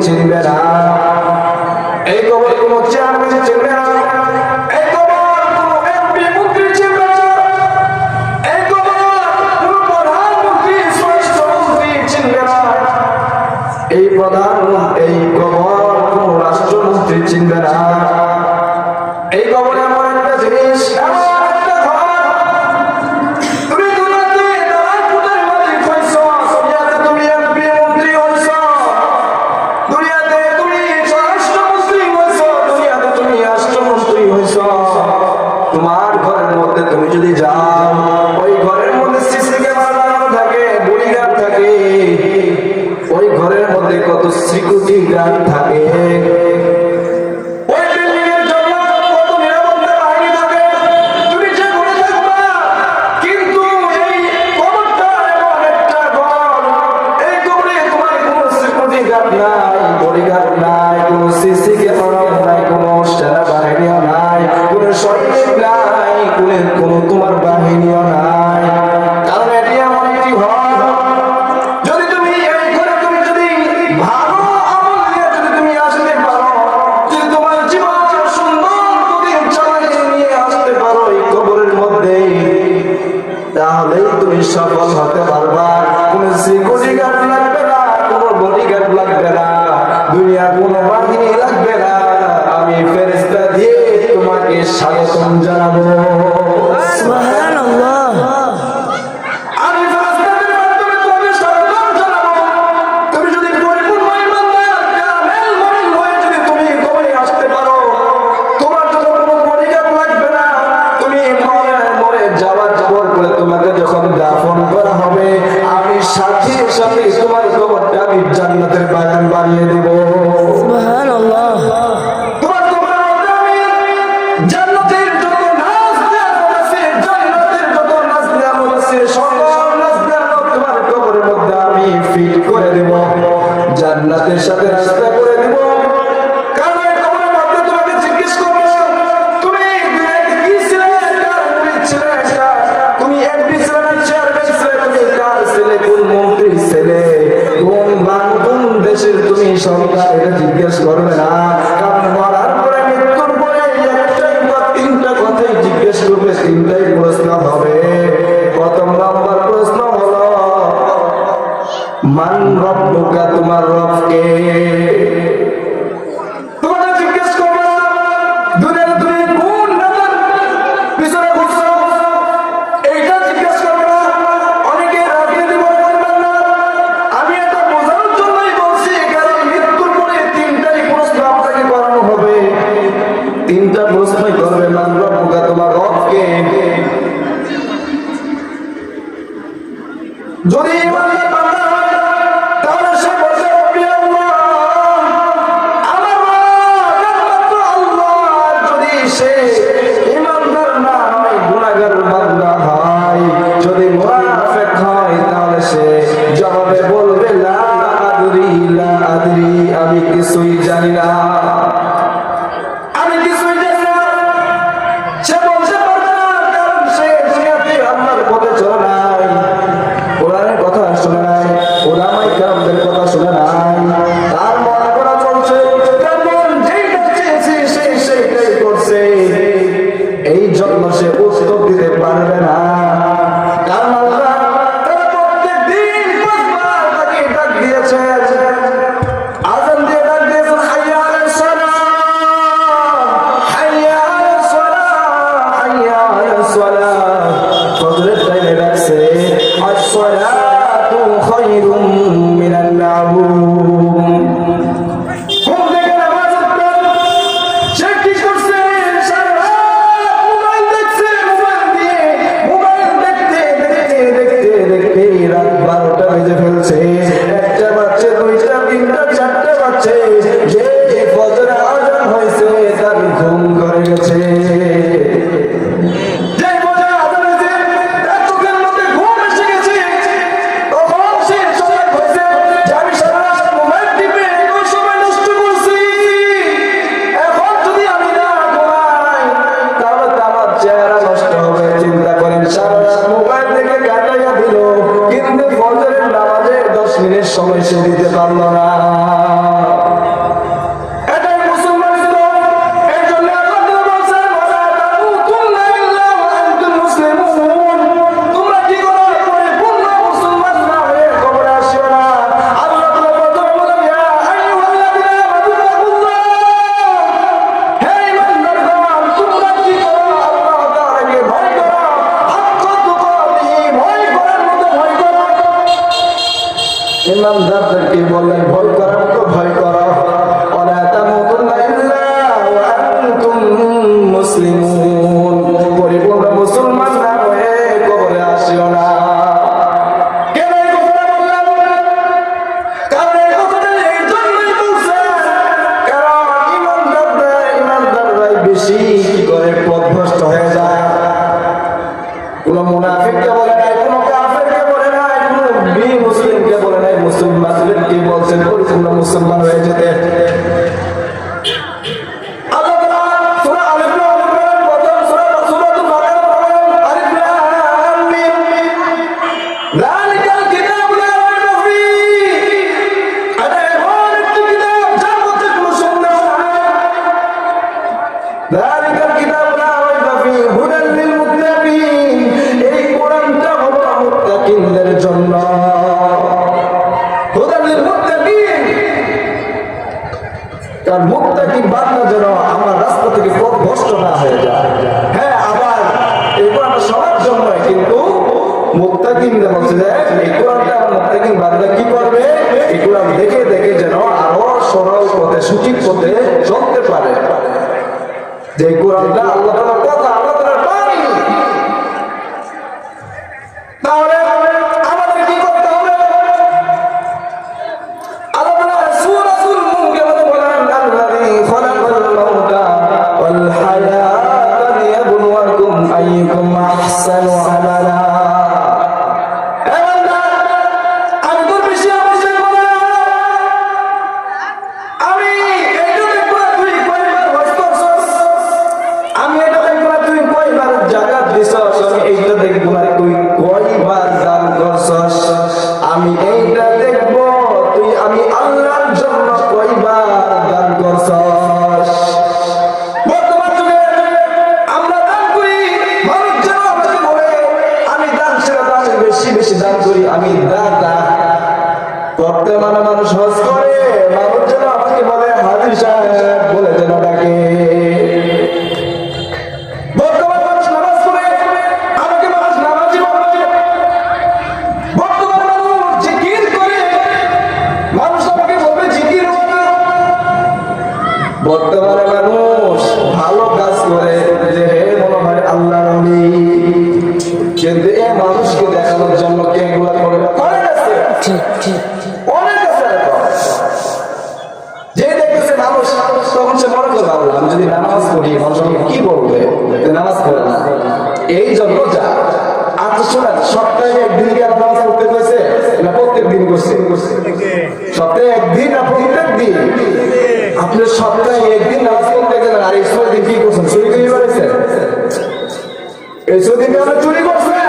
চিনবে না, এই কবর কোনো চেয়ারম্যান চিনবে না, এই কবর কোনো এমপি মন্ত্রী চিনবে না, এই কবর কোনো প্রধানমন্ত্রী স্বরাষ্ট্রমন্ত্রী চিনবে না, এই কবর কোনো রাষ্ট্রমন্ত্রী চিনবে না। এই কবর এমন একটা জিনিস, এমন একটা ঘর, তুমি দুনিয়াতে দালালপুরের মালিক হইছো, দুনিয়াতে তুমি এমপি মন্ত্রী হইছো, দুনিয়াতে তুমি স্বরাষ্ট্রমন্ত্রী হইছো, দুনিয়াতে তুমি রাষ্ট্রমন্ত্রী হইছো, তোমার ঘরের মধ্যে তুমি যদি যাও, ওই ঘরের মধ্যে সিসি ক্যামেরা লাগানো থাকে, বডিগার্ড থাকে, ওই ঘরের মধ্যে কত সিকিউরিটি গার্ড থাকে, ওই বিল্ডিং এর জন্য কত নিরাপত্তা বাহিনী থাকে, তুমি যে ঘরে থাকবা, কিন্তু এই কবরটা এমন একটা ঘর, এই কবরে তোমার কোনো সিকিউরিটি গার্ড নাই, বডিগার্ড নাই, কোনো সিসি ক্যামেরা নাই, কোনো সেনাবাহিনীও নাই, কোনো সৈনিক নাই, কোনো তোমার বাহিনীও নাই। কারণ এটি এমন একটি ঘর, যদি তুমি এই ঘরে তুমি যদি ভালো আমল নিয়ে যদি তুমি আসতে পারো, যদি তোমার জীবন সুন্দর করে চালিয়ে নিয়ে আসতে পারো এই কবরের মধ্যে, তাহলেই তুমি সফল হতে পারবা। কোনো সিকিউরিটি গার্ড লাগবে না, কোনো বডিগার্ড লাগবে না, দুনিয়ার কোনো বাহিনী লাগবে না, আমি ফেরেশতা দিয়ে তোমাকে স্বাগতম জানাবো। সুবহানাল্লাহ। আমি ফেরেশতাদের মাধ্যমে তোমাকে স্বাগতম জানাবো। তুমি যদি পরিপূর্ণ ঈমানদার, কামেল মুমিন হয়ে যদি তুমি কবরে আসতে পারো, তোমার জন্য কোনো বডিগার্ড লাগবে না, তুমি মরে যাওয়ার পর করে তোমাকে যখন দাফন করা হবে, আমি সাথে সাথে তোমার কবরটা আমি জান্নাতের বাগান বানিয়ে দেব। সুবহানাল্লাহ। তোমার কবরের মধ্যে আমি জান্নাতের যত নাজ নেয়ামত আছে, জান্নাতের যত নাজ নেয়ামত আছে, সকল নাজ নেয়ামত তোমার কবরের মধ্যে আমি ফিট করে দেব, জান্নাতের সাথে রাস্তা করে দেব। কারণ এই কবরের মধ্যে তোমাকে জিজ্ঞেস করবে, তুমি দুনিয়াতে কি ছিলে, কার মুরিদ ছিলে, তুমি এমপি ছিলে না চেয়ারম্যান ছিলে, তুমি কার ছিলে, কোন মন্ত্রী ছিলে, কোন দেশের তুমি সরকার, এটা জিজ্ঞেস করবে না। কারণ মরার পরে, মৃত্যুর পরে একটাই বা তিনটা কথাই জিজ্ঞেস করবে, তিনটাই প্রশ্ন হবে। প্রথম নম্বর প্রশ্ন হলো মান রব্বুকা, তোমার রব কে? তোমাকে জিজ্ঞেস করবে না দুনিয়াতে তুমি কোন নেতার পিছনে ঘুরছো, এইটা জিজ্ঞেস করবে না। অনেকে রাজনীতি বলে করবেন না, আমি এটা বোঝানোর জন্যই বলছি, কারণ মৃত্যুর পরে তিনটাই প্রশ্ন আপনাকে করানো হবে, তিনটা প্রশ্নই করবে। মান রব্বুকা, তোমার রব কে? যদি ইমানদার বান্দা হয়, তাহলে সে বলবে রব্বি আল্লাহ, আমার রব একমাত্র আল্লাহ। যদি সে ইমানদার না হয়, গুনাহগার বান্দা হয়, যদি মুনাফিক হয়, তাহলে সে জবাবে বলবে লা আদরি, লা আদরি, আমি কিছুই জানি না, আমি কিছুই জানি না। সে বলতে পারবে না, কারণ সে দুনিয়াতে আল্লাহর পথে চলে নাই, কোরআনের কথা শুনে নাই, ওলামায়ে কেরামদের কথা শুনে নাই, তার মন করা চলছে, তার মন যেইটা চেয়েছে সে সেইটাই করছে, এই জন্য সে উত্তর দিতে পারবে না। কারণ আল্লাহ তারা প্রত্যেক দিন 5 বার তাকে ডাক দিয়েছেন, আযান দিয়ে ডাক দিয়েছেন, হাইয়া আলাস সালাহ, মুসলমান হয়ে যেতে। আল্লাহ তাআলা সূরা আল ইমরান প্রথম সূরাতুল বাকারা বলেন আলিফ লাম মিম যালিকাল কিতাবু লা রাইবা ফীহি, এটা এমন একটি কিতাব যার মধ্যে কোনো সন্দেহ নাই। যালিকাল কিতাবু লা রাইবা ফীহি হুদাল লিল মুত্তাকিন, এই কোরআনটা হলো মুত্তাকিনদের জন্য। হুদাল লিল মুত্তাকিন, কারণ মুত্তাকি বান্দা যেন আমার রাস্তা থেকে পথভ্রষ্ট না হয়ে যায়। হ্যাঁ, আবার এই কোরআনটা সবার জন্য, কিন্তু মুত্তাকিনদের বলছে যে এই কোরআনটা মুত্তাকিন বান্দা কি করবে, এই কোরআন দেখে দেখে যেন আরো সরল পথে সঠিক পথে চলতে পারে। যে কোরআনটা আল্লাহ তাআলার কথা, আল্লাহ তাআলার বাণী। তাহলে আমাদের কি করতে হবে? আল্লাহ তাআলা সূরাতুল মুলকের মধ্যে বলেন আল্লাযী খালাকাল মাউতা ওয়াল হায়াতা লিয়াবলুয়াকুম আইয়ুকুম আহসানু আমালা। হে বান্দা, আমি তোর বেশি অবশ্যই বলে আমি এইটা দেখব না তুই কয়বার হজ করছস, আমি এটা দেখব না তুই কয়বার যাকাত দিছস, আমি এইটা দেখব না তুই কয়বার দান করছস, আমি এইটা দেখব তুই আমি আল্লাহর জন্য কয়বার দান করছস। বর্তমান যুগে আমরা দান করি, মানুষ যেন আমাকে বলে আমি দান সেরা দান বেশি বেশি দান করি, আমি দাতা। বর্তমানে মানুষ হজ করে, মানুষ যেন আমাকে বলে হাজী সাহেব বলে যেন ডাকে। বর্তমান মানুষ নামাজ পড়ে, আমাকে মানুষ নামাজি বলে। বর্তমান মানুষ জিকির করে, মানুষ আমাকে বলবে জিকির ওয়ালা। বর্তমানে মানুষ ভালো কাজ করে যে হে মনে হয় আল্লাহর ওলি, কিন্তু এই মানুষকে দেখানোর জন্য কে এগুলা করে? অনেক আছে, ঠিক ঠিক অনেক আছে এরকম। যে দেখতেছে মানুষ, তখন সে মনে করে ভাবলাম আমি যদি নামাজ পড়ি মানুষ আমাকে কি বলবে, যে নামাজ পড়ে না, এই জন্য যা। আচ্ছা শোনেন, সপ্তাহে একদিন কি আর নামাজ পড়তে হয়েছে না প্রত্যেক দিন করছে? সপ্তাহে একদিন না প্রত্যেক দিন? আপনি সপ্তাহে একদিন নামাজ পড়তে গেলেন, আর এই 6 দিন কি করছেন? চুরি করে বেড়েছেন। এই 6 দিনে আপনি চুরি করছেন।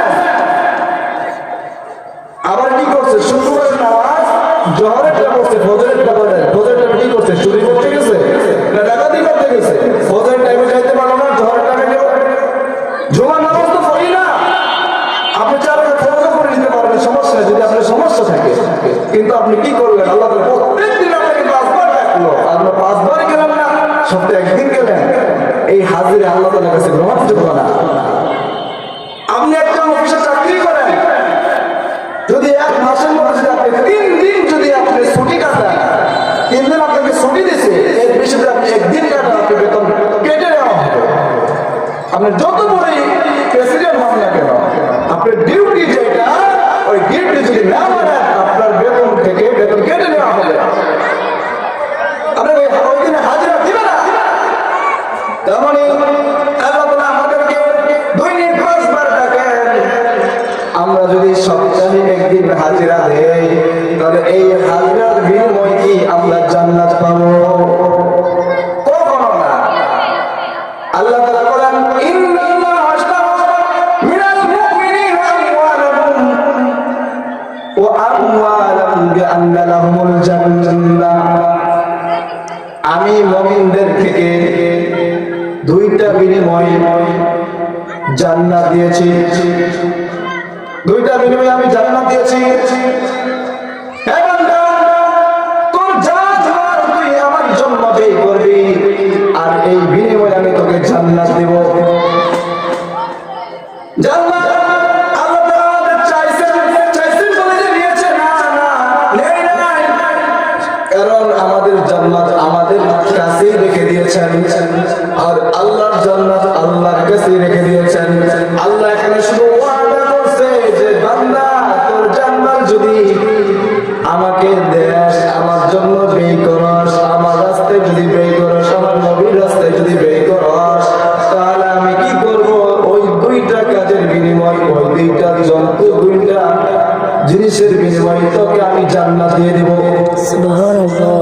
আবার কি করছে? শুক্রবারের নামাজ জোহরেরটা করছে, ফজরেরটা করে, ফজরেরটা কি করছে? চুরি করতে গেছে না ডাকাতি করতে গেছে? ফজরের টাইমে যাইতে পারলো না, জোহরের টাইমে গেল। জুমার নামাজ তো পড়ি না, আপনি চাইলে ফরজও করে নিতে পারবেন, সমস্যা নেই যদি আপনার সমস্যা থাকে। কিন্তু আপনি কি করবেন? আল্লাহ তাআলা প্রত্যেকদিন আপনাকে 5 বার ডাকলো, আপনি 5 বার গেলেন না, সপ্তাহে একদিন গেলেন, এই হাজিরা আল্লাহ তাআলার কাছে গ্রহণযোগ্য না। আপনি একটা অফিসে চাকরি করেন, যদি 1 মাসের মধ্যে যদি আপনি 3 দিন যদি আপনি ছুটি কাটান, 3 দিন আপনাকে ছুটি দিয়েছে, এর বেশি যদি আপনি একদিন কাটান, আপনি বেতন কেটে নেওয়া হবে। আপনি যত বড়ই প্রেসিডেন্ট হন না কেন, আপনার ডিউটি যেটা, ওই ডিউটি যদি না মানেন, আপনার বেতন থেকে বেতন কেটে নেওয়া হবে। আপনার ওই দিনে হাজিরা দিবে না। তেমনি আল্লাহ তাআলা আমাদেরকে দৈনিক 5 বার ডাকেন। আমরা যদি সপ্তাহে একদিন হাজিরা দেই, তাহলে এই হাজিরার বিনিময়ে কি আমরা জান্নাত পাবো? কখনো না। আল্লাহ তাআলা বলেন ইন্নাল্লাহা আশতারা মিনাল মুমিনিনা আমওয়ালাহুম ওয়া আমওয়ালাহুম বিআন্না লাহুমুল জান্নাহ। আমি মুমিনদের থেকে 2টা বিনিময় জান্নাত দিয়েছি, 2টা বিনিময়ে আমি জান্নাত দিয়েছি। হে বান্দা, তোর যা ধর তুই আমার জন্য ব্যয় করবি, আর এই বিনিময়ে আমি তোকে জান্নাত দেব। জান্নাত আল্লাহ তাআলা চাইছেন বলে যে নিয়েছে? না না, নেই নাই। কারণ আমাদের জান্নাত আমাদের কাছেই রেখে দিয়েছেন, আর আল্লাহর জান্নাত আল্লাহর কাছেই রেখে দিয়েছেন। আল্লাহ এখানে শুধু ওয়াদা করছে যে বান্দা, তোর জান্নাত যদি আমাকে দেশ, আমার জন্য ব্যয় করস, আমার রাস্তায় যদি ব্যয় করস, আমার নবীর রাস্তায় যদি ব্যয় করস, তাহলে আমি কি করব? ওই 2টা কাজের বিনিময়, ওই 2টা জন্তু, 2টা জিনিসের বিনিময়ে তোকে আমি জান্নাত দিয়ে দেব। সুবহানাল্লাহ।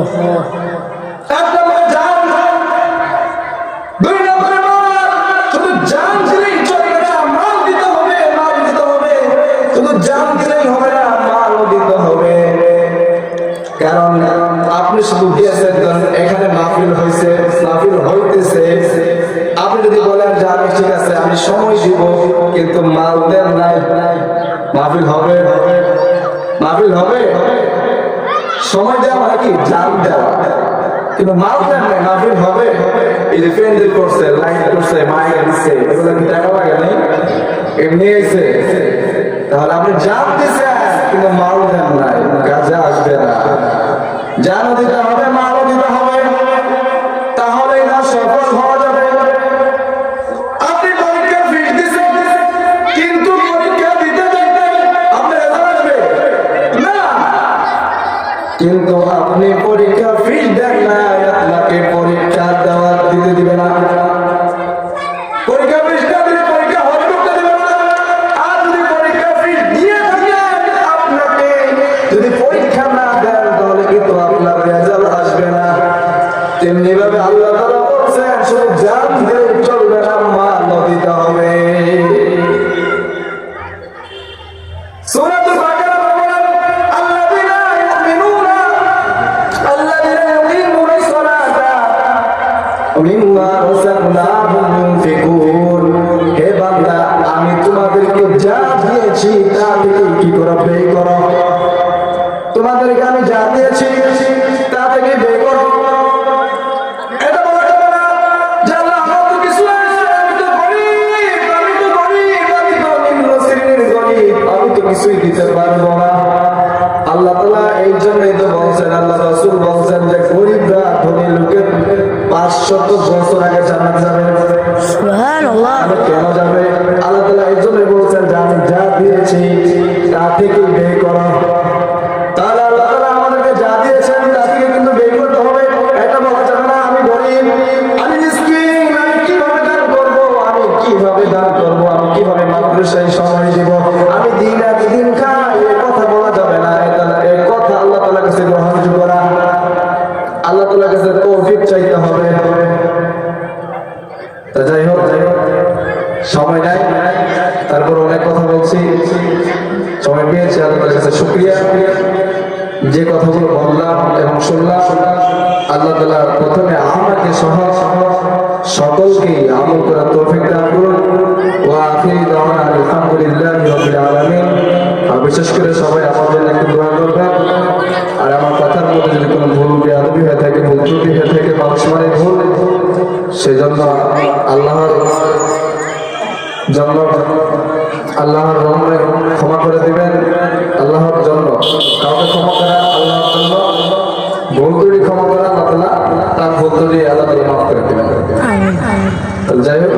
বলতেছেন এখানে মাহফিল হয়েছে, মাহফিল হইতেছে, আপনি যদি বলেন যে আমি ঠিক আছে আমি সময় দিব কিন্তু মাল দেন নাই, মাহফিল হবে? মাহফিল হবে? সময় দেওয়া মানে কি? জান দেওয়া, কিন্তু মাল দেন নাই, মাহফিল হবে? এই যে প্যান্ডেল করছে, লাইট করছে, মাইক দিচ্ছে, এগুলো কি টাকা লাগে নাই? এমনি এসে তাহলে আপনি জান দিচ্ছেন কিন্তু মাল দেন নাই, কাজে আসবে না। জানও দিতে হবে, মালও দিতে হবে, তাহলেই না সফল হওয়া যাবে। আপনি পরীক্ষার ফিস দিচ্ছেন কিন্তু পরীক্ষা দিতে দিতে আপনার রেজাল্ট আসবে না, কিন্তু আপনি পরীক্ষা ফিস দেন না, আপনাকে পরীক্ষা দেওয়া দিতে দিবে না। পরীক্ষা ফিস না দিলে পরীক্ষা হলে ঢুকতে দিবে না। আর যদি পরীক্ষা ফিস দিয়ে থাকেন, আপনাকে যদি পরীক্ষা না দেন তাহলে কিন্তু আপনার রেজাল্ট আসবে না। তেমনি ভাবে আল্লাহ তাআলা বলছেন শুধু জান দিলে চলবে না, মালও দিতে হবে। সূরাতুল বাকারা বলেন আল্লাযীনা ইউকিমুনাস সালাতা ওয়া মিম্মা রাযাকনাহুম ইউনফিকুন। হে বান্দা, আমি তোমাদেরকে যা দিয়েছি তা থেকে কি করো? ব্যয় করো। তোমাদেরকে আমি যা দিয়েছি তা থেকে ব্যয় করো। এটা বলা যাবে না যে আল্লাহ আমার তো কিছু আছে, আমি তো গরীব, আমি তো নিম্ন শ্রেণীর গরীব, আমি তো কিছুই দিতে পারবো না। আল্লাহ তাআলা এই জন্যই তো বলছেন, আল্লাহ রাসূল বলছেন যে গরীবরা ধনী লোকের 500 বছর আগে জান্নাত যাবে। Subhanallah. আমি কেন যাবে? আল্লাহ তাআলা এই জন্যই বলছেন যে আমি যা দিয়েছি তা থেকে ব্যয় করো। তাহলে আল্লাহ তাআলা আমাদেরকে যা দিয়েছেন তা থেকে কিন্তু ব্যয় করতে হবে। এটা বলা যাবে না আমি গরীব, আমি মিসকিন, আমি কিভাবে দান করব, আমি কিভাবে দান করব, আমি কিভাবে মাদ্রাসায় সময় দিব, আমি দিন রাত দিন খাই, এই কথা বলা যাবে না। এই কথা আল্লাহ তাআলার কাছে গ্রহণযোগ্য না। আল্লাহ তাআলার কাছে তৌফিক চাইতে হবে। তা যাই হোক, সময় নাই, তারপর অনেক কথা বলছি, সময় পেয়েছি, আল্লাহর কাছে শুকরিয়া। যে কথাগুলো বললাম এবং শুনলাম, আল্লাহ তাআলা প্রথমে আমাকে সহ সকলকে আমল করার তৌফিক দান করুন। ওয়া আখিরু দাওয়ানা আলহামদুলিল্লাহি রাব্বিল আলামিন। আর বিশেষ করে সবাই আমার জন্য একটু দোয়া করবেন। আর আমার কথার মধ্যে যদি কোনো ভুল বেয়াদবি হয়ে থাকে, ভুল ত্রুটি হয়ে থাকে, মানুষ মানে ভুল, সেজন্য আল্লাহর জন্য আল্লাহর রহমতে ক্ষমা করে দিবেন। আল্লাহর জন্য কাউকে ক্ষমা করা, আল্লাহর জন্য ভুল ত্রুটি ক্ষমা করা, আল্লাহ তাআলা তার ভুল ত্রুটি আল্লাহ তাআলা মাফ করে দিবেন। Amin. যাই হোক,